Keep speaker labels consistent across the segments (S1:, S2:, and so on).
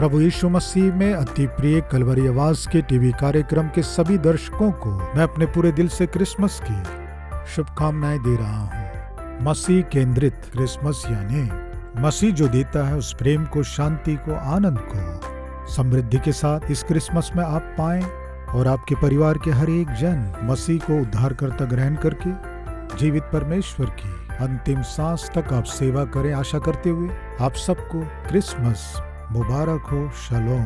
S1: प्रभु यीशु मसीह में अति प्रिय कलवरी आवाज के टीवी कार्यक्रम के सभी दर्शकों को मैं अपने पूरे दिल से क्रिसमस की शुभकामनाएं दे रहा हूँ। मसीह केंद्रित क्रिसमस यानी मसीह जो देता है उस प्रेम को, शांति को, आनंद को समृद्धि के साथ इस क्रिसमस में आप पाएं और आपके परिवार के हर एक जन मसीह को उद्धारकर्ता ग्रहण करके जीवित परमेश्वर की अंतिम सांस तक आप सेवा करें। आशा करते हुए आप सबको क्रिसमस मुबारक हो। शलोम।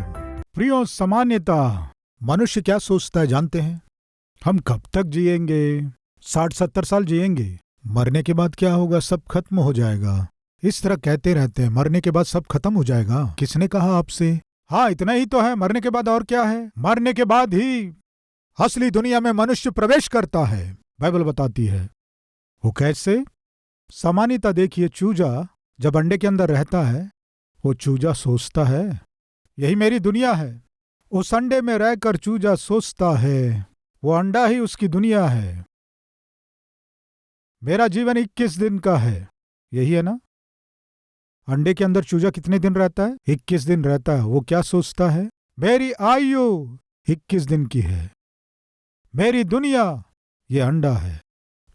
S1: प्रियो, सामान्यतः मनुष्य क्या सोचता है जानते हैं? हम कब तक जिएंगे? 60-70 साल जिएंगे। मरने के बाद क्या होगा? सब खत्म हो जाएगा। इस तरह कहते रहते हैं, मरने के बाद सब खत्म हो जाएगा। किसने कहा आपसे? हाँ, इतना ही तो है। मरने के बाद और क्या है? मरने के बाद ही असली दुनिया में मनुष्य प्रवेश करता है, बाइबल बताती है। वो कैसे? सामान्यतः देखिए, चूजा जब अंडे के अंदर रहता है, वो चूजा सोचता है यही मेरी दुनिया है। उस अंडे में रहकर चूजा सोचता है वो अंडा ही उसकी दुनिया है। मेरा जीवन 21 दिन का है, यही है ना? अंडे के अंदर चूजा कितने दिन रहता है? 21 दिन रहता है। वो क्या सोचता है? मेरी आयु 21 दिन की है, मेरी दुनिया ये अंडा है।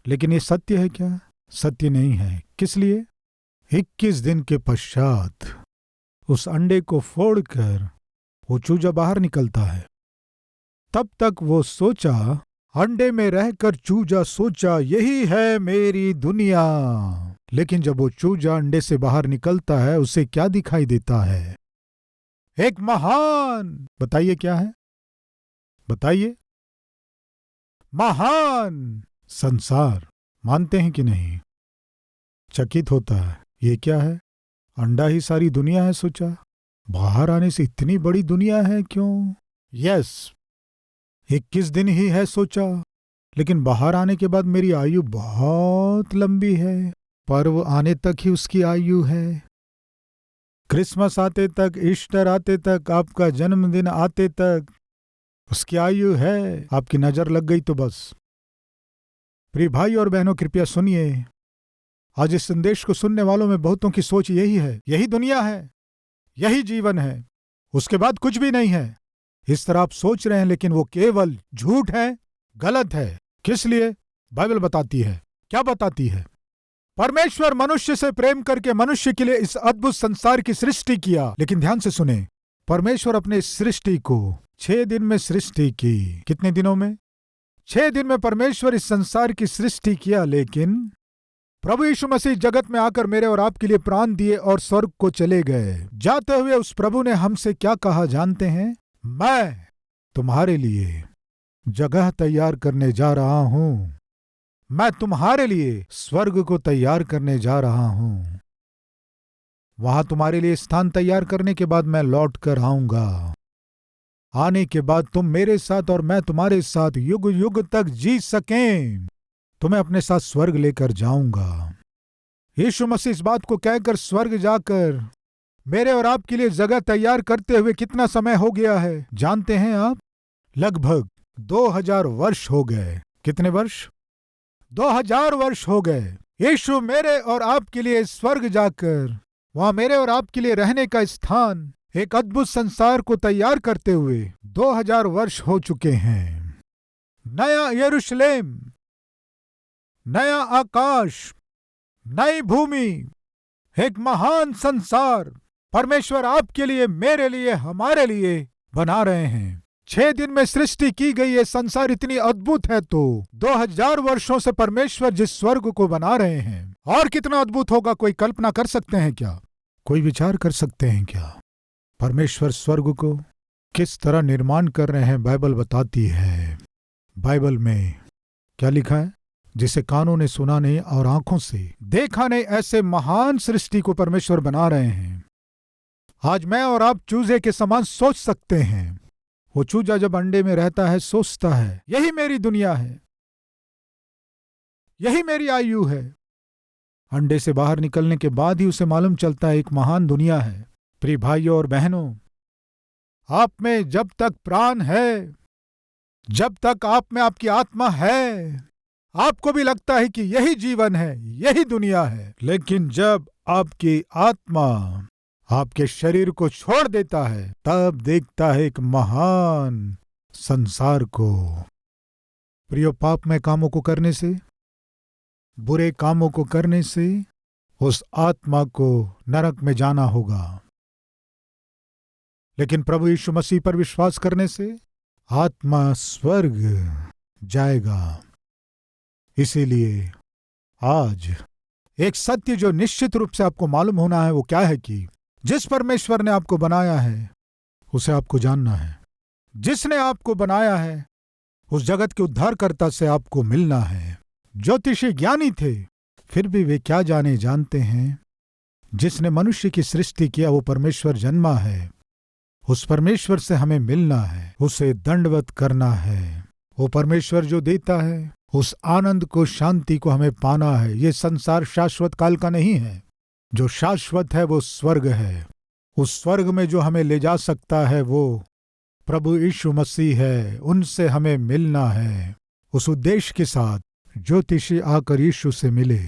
S1: लेकिन ये सत्य है क्या? सत्य नहीं है। किस लिए? 21 दिन के पश्चात उस अंडे को फोड़कर वो चूजा बाहर निकलता है। तब तक वो सोचा, अंडे में रहकर चूजा सोचा यही है मेरी दुनिया। लेकिन जब वो चूजा अंडे से बाहर निकलता है, उसे क्या दिखाई देता है? एक महान, बताइए क्या है? बताइए। महान संसार। मानते हैं कि नहीं? चकित होता है, ये क्या है? अंडा ही सारी दुनिया है। सोचा बाहर आने से इतनी बड़ी दुनिया है क्यों? यस, 21 दिन ही है सोचा, लेकिन बाहर आने के बाद मेरी आयु बहुत लंबी है। पर्व आने तक ही उसकी आयु है। क्रिसमस आते तक, ईस्टर आते तक, आपका जन्मदिन आते तक उसकी आयु है। आपकी नजर लग गई तो बस। प्रिय भाई और बहनों, कृपया सुनिए। आज इस संदेश को सुनने वालों में बहुतों की सोच यही है, यही दुनिया है, यही जीवन है, उसके बाद कुछ भी नहीं है। इस तरह आप सोच रहे हैं, लेकिन वो केवल झूठ है, गलत है। किस लिए? बाइबल बताती है। क्या बताती है? परमेश्वर मनुष्य से प्रेम करके मनुष्य के लिए इस अद्भुत संसार की सृष्टि किया। लेकिन ध्यान से सुने, परमेश्वर अपने सृष्टि को 6 दिन में सृष्टि की। कितने दिनों में? 6 दिन में परमेश्वर इस संसार की सृष्टि किया। लेकिन प्रभु यीशु मसीह जगत में आकर मेरे और आपके लिए प्राण दिए और स्वर्ग को चले गए। जाते हुए उस प्रभु ने हमसे क्या कहा जानते हैं? मैं तुम्हारे लिए जगह तैयार करने जा रहा हूं। मैं तुम्हारे लिए स्वर्ग को तैयार करने जा रहा हूं। वहां तुम्हारे लिए स्थान तैयार करने के बाद मैं लौट कर आऊंगा। आने के बाद तुम मेरे साथ और मैं तुम्हारे साथ युग युग तक जी सकें। तुम्हें अपने साथ स्वर्ग लेकर जाऊंगा। यीशु मसीह इस बात को कहकर स्वर्ग जाकर मेरे और आपके लिए जगह तैयार करते हुए कितना समय हो गया है जानते हैं आप? लगभग 2000 वर्ष हो गए। कितने वर्ष? 2000 वर्ष हो गए। यीशु मेरे और आपके लिए स्वर्ग जाकर वहां मेरे और आपके लिए रहने का स्थान, एक अद्भुत संसार को तैयार करते हुए 2000 वर्ष हो चुके हैं। नया यरूशलेम, नया आकाश, नई भूमि, एक महान संसार परमेश्वर आपके लिए, मेरे लिए, हमारे लिए बना रहे हैं। 6 दिन में सृष्टि की गई ये संसार इतनी अद्भुत है, तो 2000 वर्षों से परमेश्वर जिस स्वर्ग को बना रहे हैं, और कितना अद्भुत होगा, कोई कल्पना कर सकते हैं क्या? कोई विचार कर सकते हैं क्या? परमेश्वर स्वर्ग को किस तरह निर्माण कर रहे हैं, बाइबल बताती है। बाइबल में क्या लिखा है? जिसे कानों ने सुना नहीं और आंखों से देखा नहीं, ऐसे महान सृष्टि को परमेश्वर बना रहे हैं। आज मैं और आप चूजे के समान सोच सकते हैं। वो चूजा जब अंडे में रहता है सोचता है यही मेरी दुनिया है, यही मेरी आयु है। अंडे से बाहर निकलने के बाद ही उसे मालूम चलता है एक महान दुनिया है। प्रिय भाइयों और बहनों, आप में जब तक प्राण है, जब तक आप में आपकी आत्मा है, आपको भी लगता है कि यही जीवन है, यही दुनिया है। लेकिन जब आपकी आत्मा आपके शरीर को छोड़ देता है, तब देखता है एक महान संसार को। प्रियो, पाप में कामों को करने से, बुरे कामों को करने से उस आत्मा को नरक में जाना होगा, लेकिन प्रभु यीशु मसीह पर विश्वास करने से आत्मा स्वर्ग जाएगा। इसीलिए आज एक सत्य जो निश्चित रूप से आपको मालूम होना है वो क्या है कि जिस परमेश्वर ने आपको बनाया है उसे आपको जानना है। जिसने आपको बनाया है उस जगत के उद्धारकर्ता से आपको मिलना है। ज्योतिषी ज्ञानी थे, फिर भी वे क्या जाने जानते हैं। जिसने मनुष्य की सृष्टि किया वो परमेश्वर जन्मा है। उस परमेश्वर से हमें मिलना है, उसे दंडवत करना है। वो परमेश्वर जो देता है उस आनंद को, शांति को हमें पाना है। ये संसार शाश्वत काल का नहीं है। जो शाश्वत है वो स्वर्ग है। उस स्वर्ग में जो हमें ले जा सकता है वो प्रभु यीशु मसीह है। उनसे हमें मिलना है। उस उद्देश्य के साथ ज्योतिषी आकर यीशु से मिले।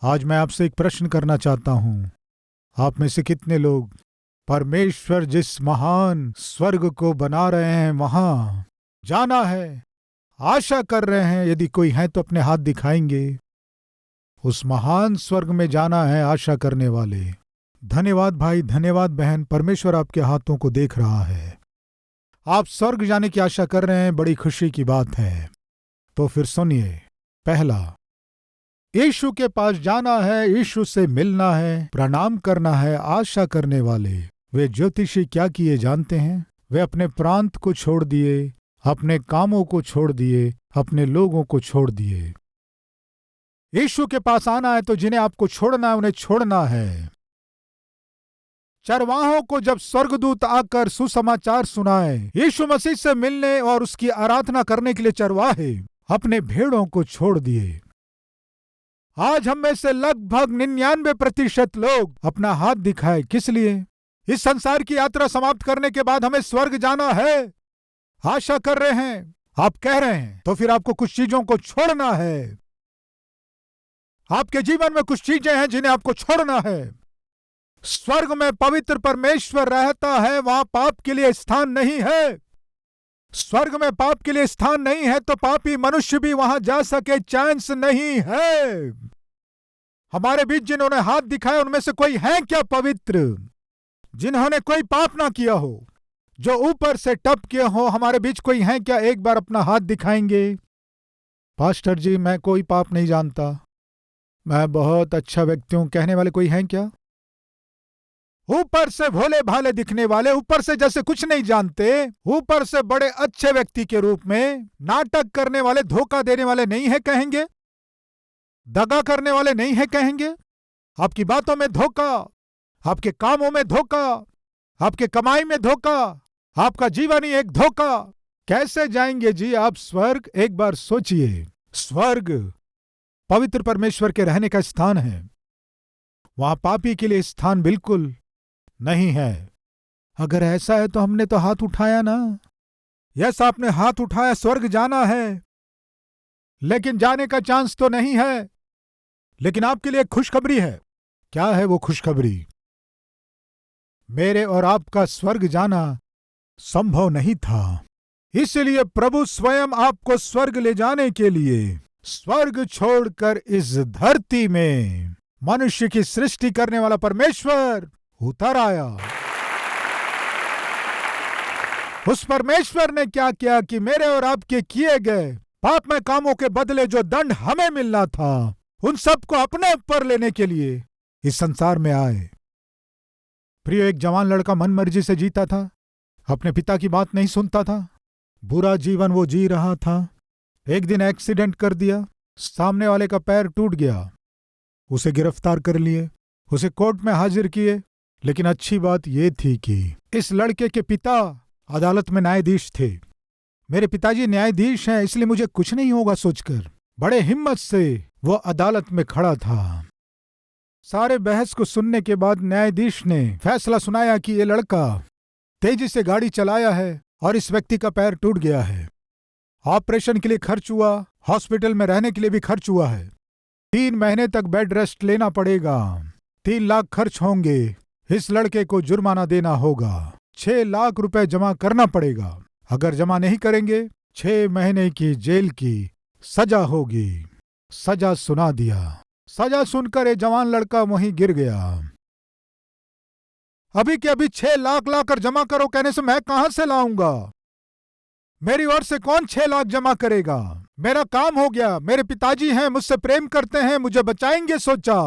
S1: आज मैं आपसे एक प्रश्न करना चाहता हूं। आप में से कितने लोग परमेश्वर जिस महान स्वर्ग को बना रहे हैं वहां जाना है, आशा कर रहे हैं? यदि कोई है तो अपने हाथ दिखाएंगे। उस महान स्वर्ग में जाना है आशा करने वाले। धन्यवाद भाई, धन्यवाद बहन, परमेश्वर आपके हाथों को देख रहा है। आप स्वर्ग जाने की आशा कर रहे हैं, बड़ी खुशी की बात है। तो फिर सुनिए, पहला, यीशु के पास जाना है, यीशु से मिलना है, प्रणाम करना है। आशा करने वाले वे ज्योतिषी क्या किए जानते हैं? वे अपने प्रांत को छोड़ दिए, अपने कामों को छोड़ दिए, अपने लोगों को छोड़ दिए। यीशु के पास आना है तो जिन्हें आपको छोड़ना है उन्हें छोड़ना है। चरवाहों को जब स्वर्गदूत आकर सुसमाचार सुनाए, यीशु मसीह से मिलने और उसकी आराधना करने के लिए चरवाहे अपने भेड़ों को छोड़ दिए। आज हम में से लगभग 99% लोग अपना हाथ दिखाए। किस लिए? इस संसार की यात्रा समाप्त करने के बाद हमें स्वर्ग जाना है, आशा कर रहे हैं। आप कह रहे हैं तो फिर आपको कुछ चीजों को छोड़ना है। आपके जीवन में कुछ चीजें हैं जिन्हें आपको छोड़ना है। स्वर्ग में पवित्र परमेश्वर रहता है, वहां पाप के लिए स्थान नहीं है। स्वर्ग में पाप के लिए स्थान नहीं है तो पापी मनुष्य भी वहां जा सके चांस नहीं है। हमारे बीच जिन्होंने हाथ दिखाए उनमें से कोई है क्या पवित्र, जिन्होंने कोई पाप ना किया हो, जो ऊपर से टप के हो? हमारे बीच कोई है क्या? एक बार अपना हाथ दिखाएंगे। पास्टर जी, मैं कोई पाप नहीं जानता, मैं बहुत अच्छा व्यक्ति हूं, कहने वाले कोई हैं क्या? ऊपर से भोले भाले दिखने वाले, ऊपर से जैसे कुछ नहीं जानते, ऊपर से बड़े अच्छे व्यक्ति के रूप में नाटक करने वाले, धोखा देने वाले नहीं है कहेंगे? दगा करने वाले नहीं है कहेंगे? आपकी बातों में धोखा, आपके कामों में धोखा, आपके कमाई में धोखा, आपका जीवन ही एक धोखा। कैसे जाएंगे जी आप स्वर्ग? एक बार सोचिए। स्वर्ग पवित्र परमेश्वर के रहने का स्थान है। वहां पापी के लिए स्थान बिल्कुल नहीं है। अगर ऐसा है तो हमने तो हाथ उठाया ना। यस, आपने हाथ उठाया, स्वर्ग जाना है, लेकिन जाने का चांस तो नहीं है। लेकिन आपके लिए खुशखबरी है। क्या है वो खुशखबरी? मेरे और आपका स्वर्ग जाना संभव नहीं था, इसलिए प्रभु स्वयं आपको स्वर्ग ले जाने के लिए स्वर्ग छोड़कर इस धरती में मनुष्य की सृष्टि करने वाला परमेश्वर उतर आया। उस परमेश्वर ने क्या किया कि मेरे और आपके किए गए पापमय कामों के बदले जो दंड हमें मिलना था, उन सबको अपने ऊपर लेने के लिए इस संसार में आए। प्रिय, एक जवान लड़का मनमर्जी से जीता था, अपने पिता की बात नहीं सुनता था, बुरा जीवन वो जी रहा था। एक दिन एक्सीडेंट कर दिया, सामने वाले का पैर टूट गया, उसे गिरफ्तार कर लिए, उसे कोर्ट में हाजिर किए। लेकिन अच्छी बात यह थी कि इस लड़के के पिता अदालत में न्यायाधीश थे। मेरे पिताजी न्यायाधीश हैं, इसलिए मुझे कुछ नहीं होगा सोचकर बड़े हिम्मत से वो अदालत में खड़ा था। सारे बहस को सुनने के बाद न्यायाधीश ने फैसला सुनाया कि ये लड़का तेजी से गाड़ी चलाया है और इस व्यक्ति का पैर टूट गया है। ऑपरेशन के लिए खर्च हुआ, हॉस्पिटल में रहने के लिए भी खर्च हुआ है। 3 महीने तक बेड रेस्ट लेना पड़ेगा, 3 लाख खर्च होंगे। इस लड़के को जुर्माना देना होगा, 6 लाख रुपए जमा करना पड़ेगा। अगर जमा नहीं करेंगे 6 महीने की जेल की सजा होगी। सजा सुना दिया। सजा सुनकर ये जवान लड़का वहीं गिर गया। अभी के अभी 6 लाख लाकर जमा करो कहने से मैं कहां से लाऊंगा? मेरी ओर से कौन 6 लाख जमा करेगा? मेरा काम हो गया, मेरे पिताजी हैं, मुझसे प्रेम करते हैं, मुझे बचाएंगे सोचा।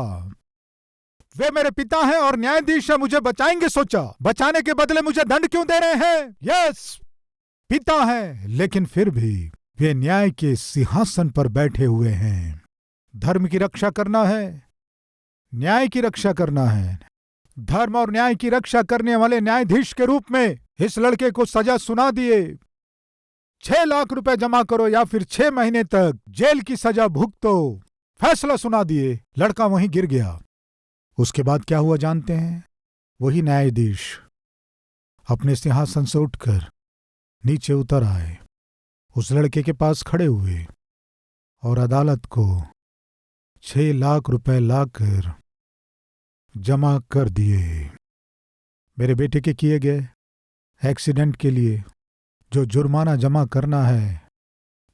S1: वे मेरे पिता हैं और न्यायाधीश है, मुझे बचाएंगे सोचा। बचाने के बदले मुझे दंड क्यों दे रहे हैं? यस, पिता हैं, लेकिन फिर भी वे न्याय के सिंहासन पर बैठे हुए हैं। धर्म की रक्षा करना है, न्याय की रक्षा करना है। धर्म और न्याय की रक्षा करने वाले न्यायाधीश के रूप में इस लड़के को सजा सुना दिए। 6 लाख रुपए जमा करो या फिर 6 महीने तक जेल की सजा भुगतो। फैसला सुना दिए। लड़का वहीं गिर गया। उसके बाद क्या हुआ जानते हैं? वही न्यायाधीश अपने सिंहासन से उठकर नीचे उतर आए, उस लड़के के पास खड़े हुए और अदालत को 6 लाख रुपए लाकर जमा कर दिए। मेरे बेटे के किए गए एक्सीडेंट के लिए जो जुर्माना जमा करना है,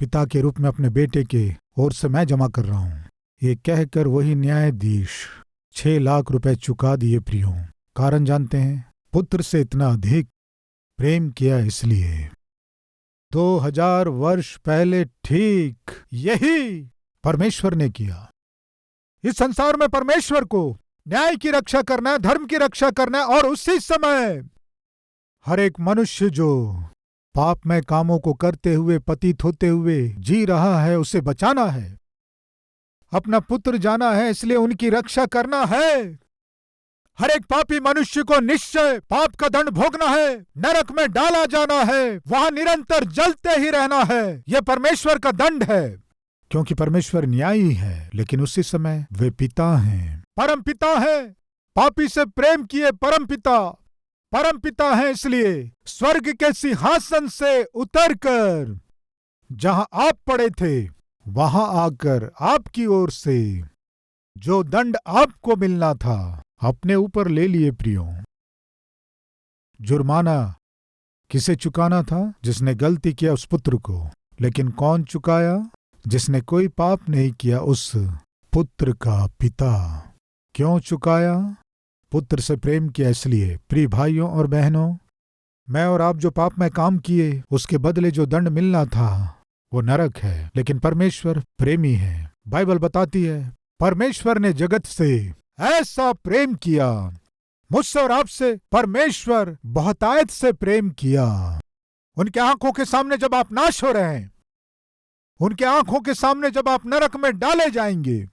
S1: पिता के रूप में अपने बेटे के ओर से मैं जमा कर रहा हूं। ये कहकर वही न्यायाधीश 6 लाख रुपए चुका दिए। प्रियों, कारण जानते हैं? पुत्र से इतना अधिक प्रेम किया इसलिए। 2000 वर्ष पहले ठीक यही परमेश्वर ने किया। इस संसार में परमेश्वर को न्याय की रक्षा करना है, धर्म की रक्षा करना है, और उसी समय हर एक मनुष्य जो पापमय कामों को करते हुए, पतित होते हुए जी रहा है, उसे बचाना है। अपना पुत्र जाना है, इसलिए उनकी रक्षा करना है। हर एक पापी मनुष्य को निश्चय पाप का दंड भोगना है, नरक में डाला जाना है, वहां निरंतर जलते ही रहना है। यह परमेश्वर का दंड है, क्योंकि परमेश्वर न्यायी है, लेकिन उसी समय वे पिता हैं, परम पिता है। पापी से प्रेम किए परम पिता, परम पिता है, इसलिए स्वर्ग के सिंहासन से उतरकर जहां आप पड़े थे वहां आकर आपकी ओर से जो दंड आपको मिलना था अपने ऊपर ले लिए। प्रियो, जुर्माना किसे चुकाना था? जिसने गलती किया उस पुत्र को। लेकिन कौन चुकाया? जिसने कोई पाप नहीं किया, उस पुत्र का पिता। क्यों चुकाया? पुत्र से प्रेम किया इसलिए। प्रिय भाइयों और बहनों, मैं और आप जो पाप में काम किए उसके बदले जो दंड मिलना था वो नरक है, लेकिन परमेश्वर प्रेमी है। बाइबल बताती है परमेश्वर ने जगत से ऐसा प्रेम किया, मुझसे और आपसे परमेश्वर बहुतायत से प्रेम किया। उनके आंखों के सामने जब आप नाश हो रहे हैं, उनके आंखों के सामने जब आप नरक में डाले जाएंगे,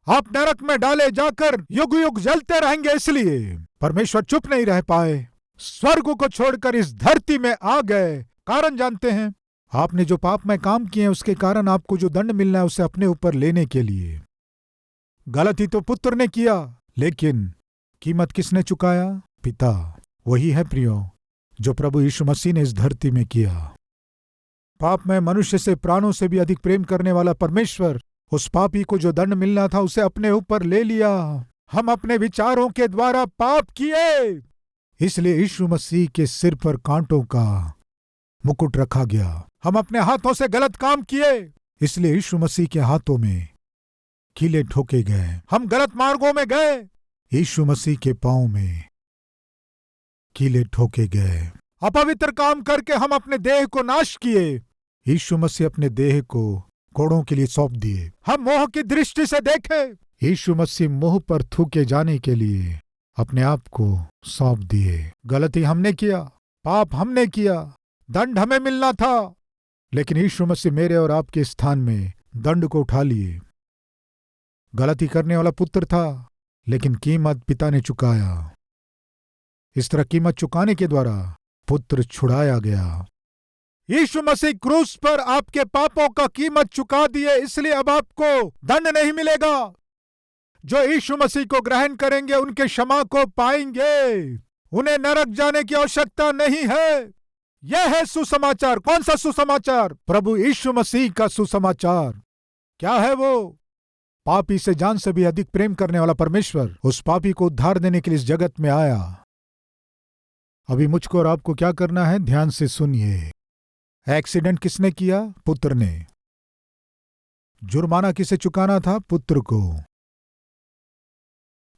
S1: आप नरक में डाले जाकर युग युग जलते रहेंगे, इसलिए परमेश्वर चुप नहीं रह पाए, स्वर्ग को छोड़कर इस धरती में आ गए। कारण जानते हैं? आपने जो पाप में काम किए उसके कारण आपको जो दंड मिलना है उसे अपने ऊपर लेने के लिए। गलती तो पुत्र ने किया, लेकिन कीमत किसने चुकाया? पिता। वही है प्रियो जो प्रभु यीशु मसीह ने इस धरती में किया। पाप में मनुष्य से प्राणों से भी अधिक प्रेम करने वाला परमेश्वर उस पापी को जो दंड मिलना था उसे अपने ऊपर ले लिया। हम अपने विचारों के द्वारा पाप किए, इसलिए यीशु मसीह के सिर पर कांटों का मुकुट रखा गया। हम अपने हाथों से गलत काम किए, इसलिए यीशु मसीह के हाथों में कीले ठोके गए। हम गलत मार्गों में गए, यीशु मसीह के पांव में कीले ठोके गए। अपवित्र काम करके हम अपने देह को नाश किए, यीशु मसीह अपने देह को कोड़ों के लिए सौंप दिए। हम मोह की दृष्टि से देखे, यीशु मसीह मोह पर थूके जाने के लिए अपने आप को सौंप दिए। गलती हमने किया, पाप हमने किया, दंड हमें मिलना था, लेकिन यीशु मसीह मेरे और आपके स्थान में दंड को उठा लिए। गलती करने वाला पुत्र था, लेकिन कीमत पिता ने चुकाया। इस तरह कीमत चुकाने के द्वारा पुत्र छुड़ाया गया। यीशु मसीह क्रूस पर आपके पापों का कीमत चुका दिए, इसलिए अब आपको दंड नहीं मिलेगा। जो यीशु मसीह को ग्रहण करेंगे उनके क्षमा को पाएंगे, उन्हें नरक जाने की आवश्यकता नहीं है। यह है सुसमाचार। कौन सा सुसमाचार? प्रभु यीशु मसीह का सुसमाचार। क्या है वो? पापी से जान से भी अधिक प्रेम करने वाला परमेश्वर उस पापी को उद्धार देने के लिए इस जगत में आया। अभी मुझको और आपको क्या करना है, ध्यान से सुनिए। एक्सीडेंट किसने किया? पुत्र ने। जुर्माना किसे चुकाना था? पुत्र को।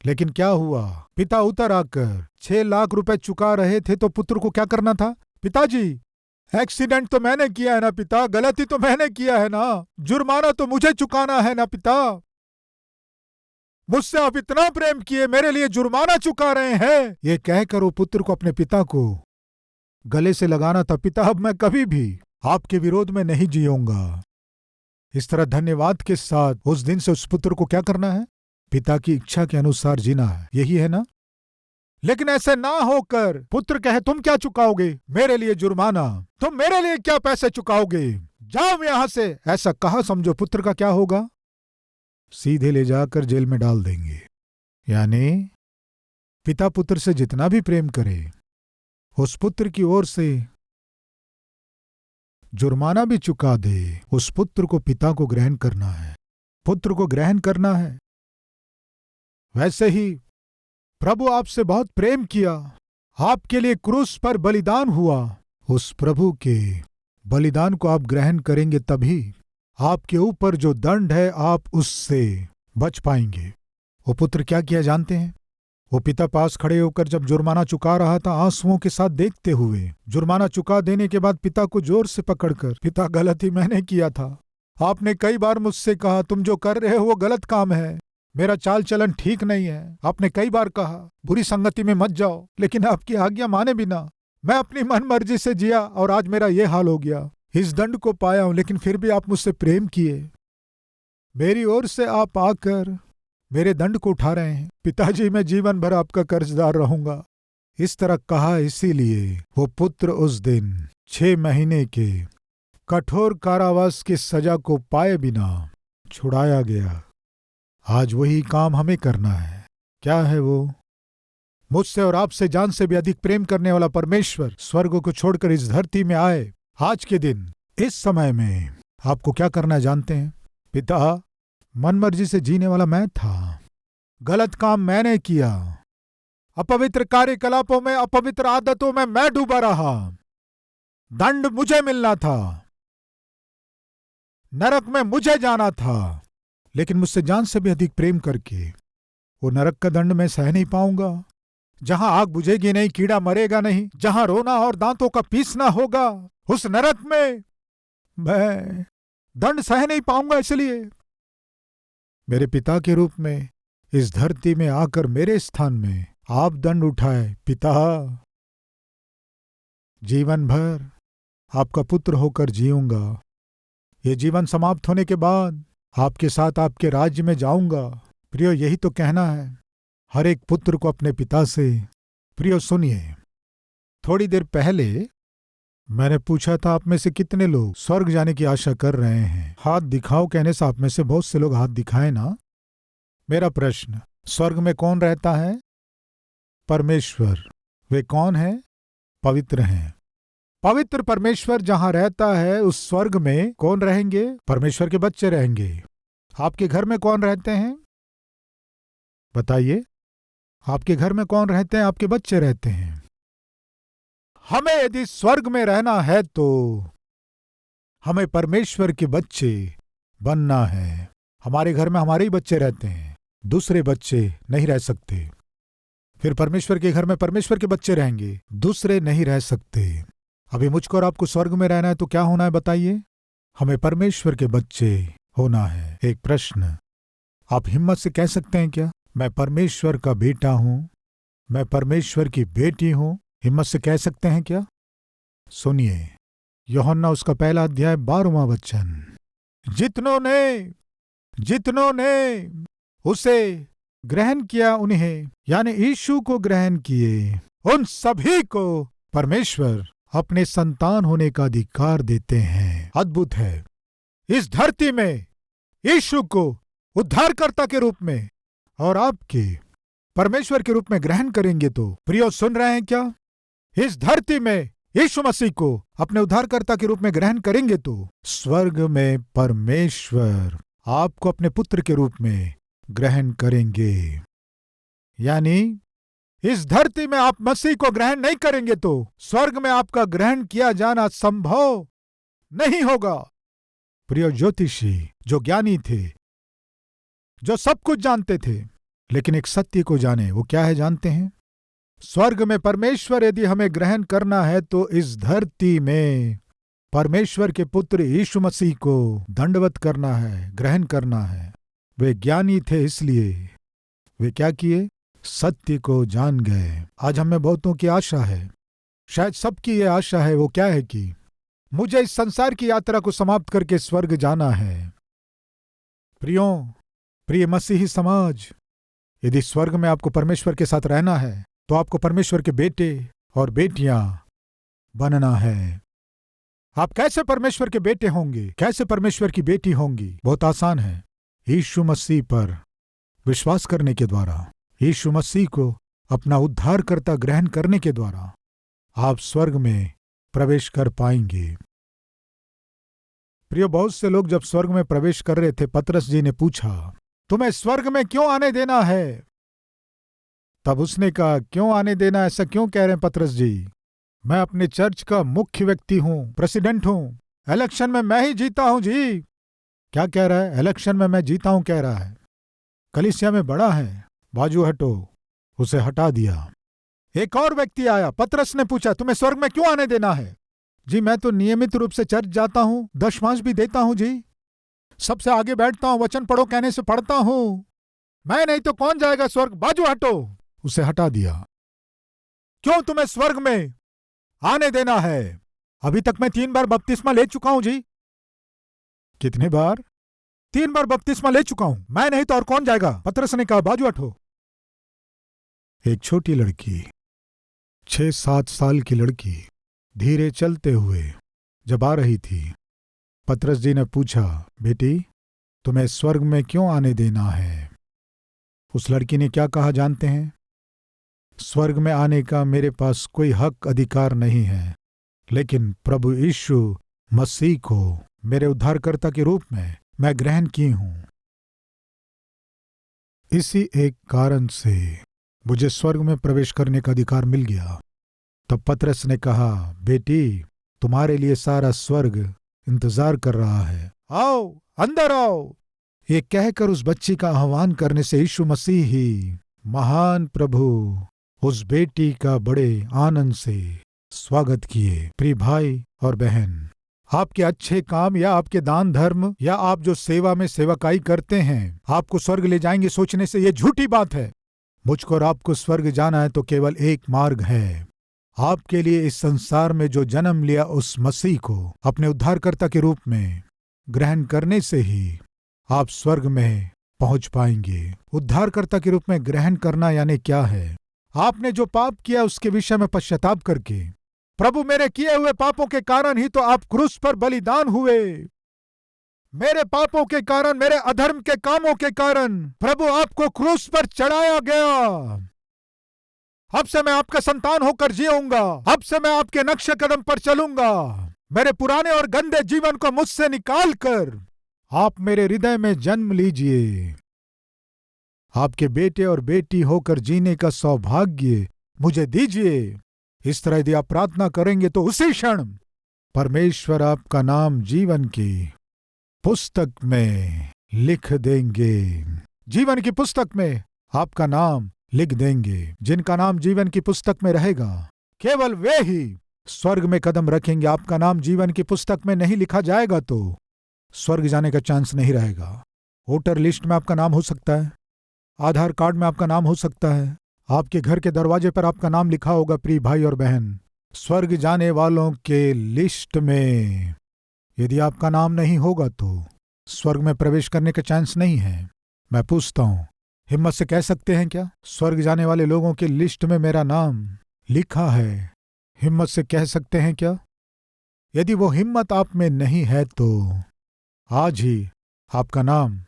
S1: लेकिन क्या हुआ? पिता उतर आकर 6 लाख रुपए चुका रहे थे तो पुत्र को क्या करना था? पिताजी, एक्सीडेंट तो मैंने किया है ना पिता, गलती तो मैंने किया है ना, जुर्माना तो मुझे चुकाना है ना पिता, मुझसे आप इतना प्रेम किए, मेरे लिए जुर्माना चुका रहे हैं। ये कहकर वो पुत्र को अपने पिता को गले से लगाना था। पिता, अब मैं कभी भी आपके विरोध में नहीं जीऊंगा। इस तरह धन्यवाद के साथ उस दिन से उस पुत्र को क्या करना है? पिता की इच्छा के अनुसार जीना है। यही है ना? लेकिन ऐसे ना होकर पुत्र कहे, तुम क्या चुकाओगे मेरे लिए जुर्माना, तुम मेरे लिए क्या पैसे चुकाओगे, जाओ यहां से, ऐसा कहा, समझो पुत्र का क्या होगा? सीधे ले जाकर जेल में डाल देंगे। यानी पिता पुत्र से जितना भी प्रेम करे, उस पुत्र की ओर से जुर्माना भी चुका दे, उस पुत्र को पिता को ग्रहण करना है, पुत्र को ग्रहण करना है। वैसे ही प्रभु आपसे बहुत प्रेम किया, आपके लिए क्रूस पर बलिदान हुआ। उस प्रभु के बलिदान को आप ग्रहण करेंगे तभी आपके ऊपर जो दंड है आप उससे बच पाएंगे। वो पुत्र क्या किया जानते हैं? वो पिता पास खड़े होकर जब जुर्माना चुका रहा था, आंसुओं के साथ देखते हुए, जुर्माना चुका देने के बाद पिता को जोर से पकड़कर, पिता गलती मैंने किया था, आपने कई बार मुझसे कहा तुम जो कर रहे हो वो गलत काम है, मेरा चाल चलन ठीक नहीं है, आपने कई बार कहा बुरी संगति में मत जाओ, लेकिन आपकी आज्ञा माने बिना मैं अपनी मन मर्जी से जिया और आज मेरा ये हाल हो गया, इस दंड को पाया हूं, लेकिन फिर भी आप मुझसे प्रेम किए, मेरी ओर से आप आकर मेरे दंड को उठा रहे हैं। पिताजी, मैं जीवन भर आपका कर्जदार रहूंगा। इस तरह कहा, इसीलिए वो पुत्र उस दिन 6 महीने के कठोर कारावास की सजा को पाए बिना छुड़ाया गया। आज वही काम हमें करना है। क्या है वो? मुझसे और आपसे जान से भी अधिक प्रेम करने वाला परमेश्वर स्वर्ग को छोड़कर इस धरती में आए। आज के दिन, इस समय में आपको क्या करना है जानते हैं? पिता, मनमर्जी से जीने वाला मैं था, गलत काम मैंने किया, अपवित्र कार्यकलापों में, अपवित्र आदतों में मैं डूबा रहा, दंड मुझे मिलना था, नरक में मुझे जाना था, लेकिन मुझसे जान से भी अधिक प्रेम करके वो नरक का दंड मैं सह नहीं पाऊंगा, जहां आग बुझेगी नहीं, कीड़ा मरेगा नहीं, जहां रोना और दांतों का पीसना होगा, उस नरक में मैं दंड सह नहीं पाऊंगा। इसलिए मेरे पिता के रूप में इस धरती में आकर मेरे स्थान में आप दंड उठाए। पिता, जीवन भर आपका पुत्र होकर जीऊंगा। ये जीवन समाप्त होने के बाद आपके साथ आपके राज्य में जाऊंगा। प्रियो, यही तो कहना है हर एक पुत्र को अपने पिता से। प्रियो सुनिए, थोड़ी देर पहले मैंने पूछा था आप में से कितने लोग स्वर्ग जाने की आशा कर रहे हैं? हाथ दिखाओ कहने से आप में से बहुत से लोग हाथ दिखाए ना। मेरा प्रश्न, स्वर्ग में कौन रहता है? परमेश्वर। वे कौन है? पवित्र हैं। पवित्र परमेश्वर जहां रहता है उस स्वर्ग में कौन रहेंगे? परमेश्वर के बच्चे रहेंगे। आपके घर में कौन रहते हैं? बताइए, आपके घर में कौन रहते हैं? आपके बच्चे रहते हैं। हमें यदि स्वर्ग में रहना है तो हमें परमेश्वर के बच्चे बनना है। हमारे घर में हमारे ही बच्चे रहते हैं, दूसरे बच्चे नहीं रह सकते। फिर परमेश्वर के घर में परमेश्वर के बच्चे रहेंगे, दूसरे नहीं रह सकते। अभी मुझको और आपको स्वर्ग में रहना है तो क्या होना है बताइए? हमें परमेश्वर के बच्चे होना है। एक प्रश्न, आप हिम्मत से कह सकते हैं क्या, मैं परमेश्वर का बेटा हूं, मैं परमेश्वर की बेटी हूं? हिम्मत से कह सकते हैं क्या? सुनिए, यूहन्ना उसका 1 अध्याय 12वां वचन, जितनों ने उसे ग्रहण किया, उन्हें यानी यीशु को ग्रहण किए, उन सभी को परमेश्वर अपने संतान होने का अधिकार देते हैं। अद्भुत है। इस धरती में यीशु को उद्धारकर्ता के रूप में और आपके परमेश्वर के रूप में ग्रहण करेंगे तो, प्रियो सुन रहे हैं क्या? इस धरती में यीशु मसीह को अपने उद्धारकर्ता के रूप में ग्रहण करेंगे तो स्वर्ग में परमेश्वर आपको अपने पुत्र के रूप में ग्रहण करेंगे। यानी इस धरती में आप मसीह को ग्रहण नहीं करेंगे तो स्वर्ग में आपका ग्रहण किया जाना संभव नहीं होगा। प्रिय ज्योतिषी जो ज्ञानी थे, जो सब कुछ जानते थे, लेकिन एक सत्य को जाने, वो क्या है जानते हैं? स्वर्ग में परमेश्वर यदि हमें ग्रहण करना है तो इस धरती में परमेश्वर के पुत्र यीशु मसीह को दंडवत करना है, ग्रहण करना है। वे ज्ञानी थे, इसलिए वे क्या किए? सत्य को जान गए। आज हमें बहुतों की आशा है, शायद सबकी ये आशा है, वो क्या है कि मुझे इस संसार की यात्रा को समाप्त करके स्वर्ग जाना है। प्रिय मसीही समाज, यदि स्वर्ग में आपको परमेश्वर के साथ रहना है तो आपको परमेश्वर के बेटे और बेटियां बनना है। आप कैसे परमेश्वर के बेटे होंगे, कैसे परमेश्वर की बेटी होंगी? बहुत आसान है, यीशु मसीह पर विश्वास करने के द्वारा, यीशु मसीह को अपना उद्धारकर्ता ग्रहण करने के द्वारा आप स्वर्ग में प्रवेश कर पाएंगे। प्रियो, बहुत से लोग जब स्वर्ग में प्रवेश कर रहे थे, पतरस जी ने पूछा, तुम्हें स्वर्ग में क्यों आने देना है? तब उसने कहा, क्यों आने देना, ऐसा क्यों कह रहे हैं पतरस जी? मैं अपने चर्च का मुख्य व्यक्ति हूं, प्रेसिडेंट हूं, इलेक्शन में मैं ही जीता हूं जी। क्या कह रहा है? इलेक्शन में मैं जीता हूं कह रहा है। कलीसिया में बड़ा है, बाजू हटो। उसे हटा दिया। एक और व्यक्ति आया, पतरस ने पूछा, तुम्हें स्वर्ग में क्यों आने देना है? जी मैं तो नियमित रूप से चर्च जाता हूं, दशमांश भी देता हूं जी, सबसे आगे बैठता हूं, वचन पढ़ो कहने से पढ़ता हूं, मैं नहीं तो कौन जाएगा स्वर्ग, बाजू हटो। उसे हटा दिया। क्यों तुम्हें स्वर्ग में आने देना है? अभी तक मैं 3 बार बपतिस्मा ले चुका हूं जी। कितने बार? 3 बार बपतिस्मा ले चुका हूं, मैं नहीं तो और कौन जाएगा? पतरस ने कहा, बाजू हटो। एक छोटी लड़की, 6-7 साल की लड़की, धीरे चलते हुए जब आ रही थी, पतरस जी ने पूछा, बेटी तुम्हें स्वर्ग में क्यों आने देना है? उस लड़की ने क्या कहा जानते हैं? स्वर्ग में आने का मेरे पास कोई हक अधिकार नहीं है, लेकिन प्रभु यीशु मसीह को मेरे उद्धारकर्ता के रूप में मैं ग्रहण की हूं। इसी एक कारण से मुझे स्वर्ग में प्रवेश करने का अधिकार मिल गया। तब पतरस ने कहा, बेटी तुम्हारे लिए सारा स्वर्ग इंतजार कर रहा है, आओ अंदर आओ। ये कहकर उस बच्ची का आह्वान करने से यीशु मसीह ही महान प्रभु उस बेटी का बड़े आनंद से स्वागत किए। प्रिय भाई और बहन, आपके अच्छे काम या आपके दान धर्म या आप जो सेवा में सेवकाई करते हैं आपको स्वर्ग ले जाएंगे सोचने से ये झूठी बात है। मुझको और आपको स्वर्ग जाना है तो केवल एक मार्ग है, आपके लिए इस संसार में जो जन्म लिया उस मसीह को अपने उद्धारकर्ता के रूप में ग्रहण करने से ही आप स्वर्ग में पहुंच पाएंगे। उद्धारकर्ता के रूप में ग्रहण करना यानी क्या है? आपने जो पाप किया उसके विषय में पश्चाताप करके, प्रभु मेरे किए हुए पापों के कारण ही तो आप क्रूस पर बलिदान हुए, मेरे पापों के कारण, मेरे अधर्म के कामों के कारण प्रभु आपको क्रूस पर चढ़ाया गया। अब से मैं आपका संतान होकर जीऊंगा, अब से मैं आपके नक्शे कदम पर चलूंगा। मेरे पुराने और गंदे जीवन को मुझसे निकाल कर आप मेरे हृदय में जन्म लीजिए। आपके बेटे और बेटी होकर जीने का सौभाग्य मुझे दीजिए। इस तरह यदि आप प्रार्थना करेंगे तो उसी क्षण परमेश्वर आपका नाम जीवन की पुस्तक में लिख देंगे। जीवन की पुस्तक में आपका नाम लिख देंगे। जिनका नाम जीवन की पुस्तक में रहेगा केवल वे ही स्वर्ग में कदम रखेंगे। आपका नाम जीवन की पुस्तक में नहीं लिखा जाएगा तो स्वर्ग जाने का चांस नहीं रहेगा। वोटर लिस्ट में आपका नाम हो सकता है, आधार कार्ड में आपका नाम हो सकता है, आपके घर के दरवाजे पर आपका नाम लिखा होगा। प्रिय भाई और बहन, स्वर्ग जाने वालों के लिस्ट में यदि आपका नाम नहीं होगा तो स्वर्ग में प्रवेश करने का चांस नहीं है। मैं पूछता हूं, हिम्मत से कह सकते हैं क्या स्वर्ग जाने वाले लोगों की लिस्ट में मेरा नाम लिखा है? हिम्मत से कह सकते हैं क्या? यदि वो हिम्मत आप में नहीं है तो आज ही आपका नाम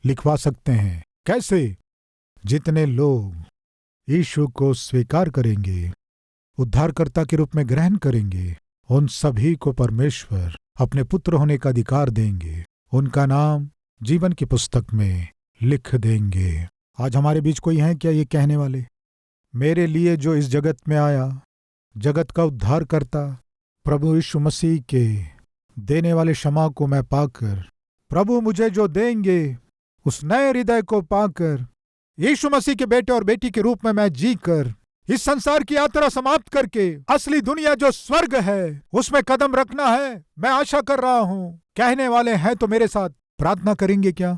S1: लिखवा सकते हैं। कैसे? जितने लोग यीशु को स्वीकार करेंगे, उद्धारकर्ता के रूप में ग्रहण करेंगे, उन सभी को परमेश्वर अपने पुत्र होने का अधिकार देंगे। उनका नाम जीवन की पुस्तक में लिख देंगे। आज हमारे बीच कोई है क्या ये कहने वाले, मेरे लिए जो इस जगत में आया, जगत का उद्धार करता प्रभु यीशु मसीह के देने वाले क्षमा को मैं पाकर, प्रभु मुझे जो देंगे उस नए हृदय को पाकर, यीशु मसीह के बेटे और बेटी के रूप में मैं जीकर इस संसार की यात्रा समाप्त करके असली दुनिया जो स्वर्ग है उसमें कदम रखना है, मैं आशा कर रहा हूं। कहने वाले हैं तो मेरे साथ प्रार्थना करेंगे क्या?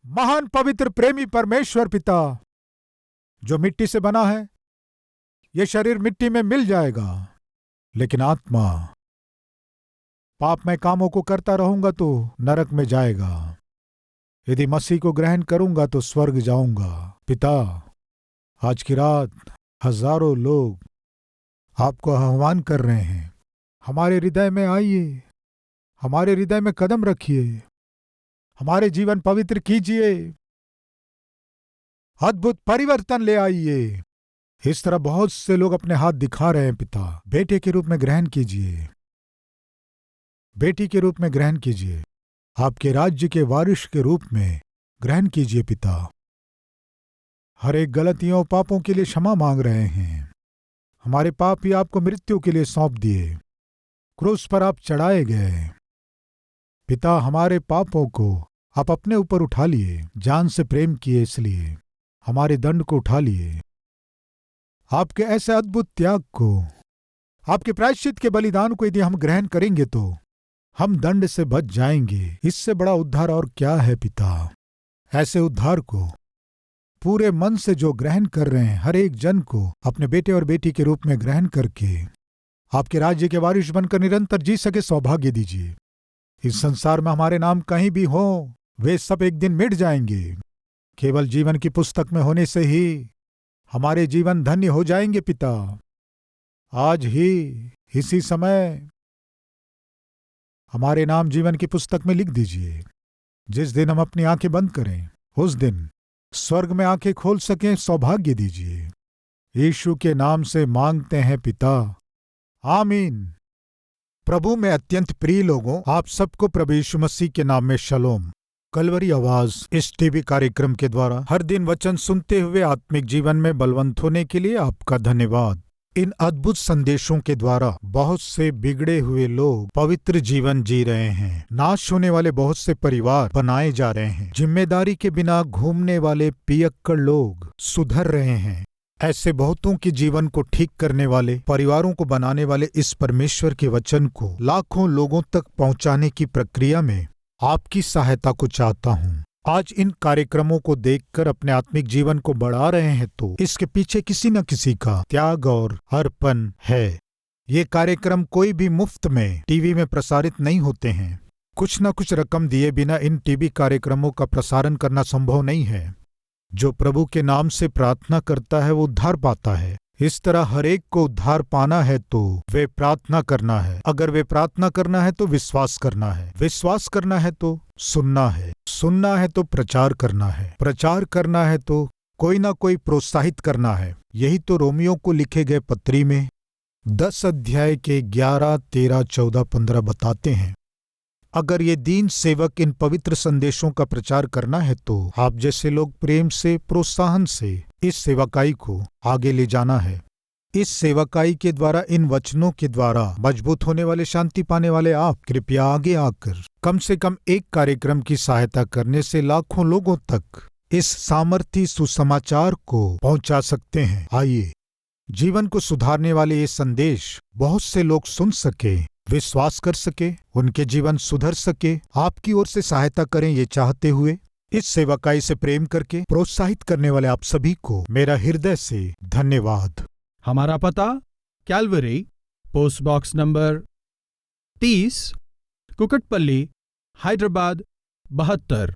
S1: महान पवित्र प्रेमी परमेश्वर पिता, जो मिट्टी से बना है, ये शरीर मिट्टी में मिल जाएगा, लेकिन आत्मा पापमय कामों को करता रहूंगा तो नरक में जाएगा। यदि मसीह को ग्रहण करूंगा तो स्वर्ग जाऊंगा। पिता, आज की रात हजारों लोग आपको आह्वान कर रहे हैं, हमारे हृदय में आइए, हमारे हृदय में कदम रखिए, हमारे जीवन पवित्र कीजिए, अद्भुत परिवर्तन ले आइए। इस तरह बहुत से लोग अपने हाथ दिखा रहे हैं। पिता, बेटे के रूप में ग्रहण कीजिए, बेटी के रूप में ग्रहण कीजिए, आपके राज्य के वारिस के रूप में ग्रहण कीजिए। पिता, हर एक गलतियों पापों के लिए क्षमा मांग रहे हैं। हमारे पाप ही आपको मृत्यु के लिए सौंप दिए, क्रूस पर आप चढ़ाए गए। पिता, हमारे पापों को आप अपने ऊपर उठा लिए, जान से प्रेम किए, इसलिए हमारे दंड को उठा लिए। आपके ऐसे अद्भुत त्याग को, आपके प्रायश्चित के बलिदान को यदि हम ग्रहण करेंगे तो हम दंड से बच जाएंगे। इससे बड़ा उद्धार और क्या है पिता? ऐसे उद्धार को पूरे मन से जो ग्रहण कर रहे हैं, हर एक जन को अपने बेटे और बेटी के रूप में ग्रहण करके आपके राज्य के वारिस बनकर निरंतर जी सके सौभाग्य दीजिए। इस संसार में हमारे नाम कहीं भी हो, वे सब एक दिन मिट जाएंगे। केवल जीवन की पुस्तक में होने से ही हमारे जीवन धन्य हो जाएंगे। पिता, आज ही इसी समय हमारे नाम जीवन की पुस्तक में लिख दीजिए। जिस दिन हम अपनी आंखें बंद करें, उस दिन स्वर्ग में आंखें खोल सकें, सौभाग्य दीजिए। यीशु के नाम से मांगते हैं पिता, आमीन। प्रभु में अत्यंत प्रिय लोगों, आप सबको प्रभु यीशु मसीह के नाम में शलोम। कलवरी आवाज इस टीवी कार्यक्रम के द्वारा हर दिन वचन सुनते हुए आत्मिक जीवन में बलवंत होने के लिए आपका धन्यवाद। इन अद्भुत संदेशों के द्वारा बहुत से बिगड़े हुए लोग पवित्र जीवन जी रहे हैं। नाश होने वाले बहुत से परिवार बनाए जा रहे हैं। जिम्मेदारी के बिना घूमने वाले पियक्कड़ लोग सुधर रहे हैं। ऐसे बहुतों के जीवन को ठीक करने वाले, परिवारों को बनाने वाले इस परमेश्वर के वचन को लाखों लोगों तक पहुंचाने की प्रक्रिया में आपकी सहायता को चाहता हूं। आज इन कार्यक्रमों को देखकर अपने आत्मिक जीवन को बढ़ा रहे हैं तो इसके पीछे किसी न किसी का त्याग और अर्पण है। ये कार्यक्रम कोई भी मुफ्त में टीवी में प्रसारित नहीं होते हैं। कुछ न कुछ रकम दिए बिना इन टीवी कार्यक्रमों का प्रसारण करना संभव नहीं है। जो प्रभु के नाम से प्रार्थना करता है वो उद्धार पाता है। इस तरह हर एक को उद्धार पाना है तो वे प्रार्थना करना है। अगर वे प्रार्थना करना है तो विश्वास करना है। विश्वास करना है तो सुनना है। सुनना है तो प्रचार करना है। प्रचार करना है तो कोई ना कोई प्रोत्साहित करना है। यही तो रोमियो को लिखे गए पत्री में 10 अध्याय के 11, 13, 14, 15 बताते हैं। अगर ये दीन सेवक इन पवित्र संदेशों का प्रचार करना है तो आप जैसे लोग प्रेम से, प्रोत्साहन से इस सेवकाई को आगे ले जाना है। इस सेवकाई के द्वारा, इन वचनों के द्वारा मजबूत होने वाले, शांति पाने वाले आप कृपया आगे आकर कम से कम एक कार्यक्रम की सहायता करने से लाखों लोगों तक इस सामर्थी सुसमाचार को पहुंचा सकते हैं। आइए जीवन को सुधारने वाले ये संदेश बहुत से लोग सुन सके, विश्वास कर सके, उनके जीवन सुधर सके। आपकी ओर से सहायता करें ये चाहते हुए इस सेवकाई से प्रेम करके प्रोत्साहित करने वाले आप सभी को मेरा हृदय से धन्यवाद।
S2: हमारा पता Calvary, post box number 30, Kukatpally, Hyderabad 72।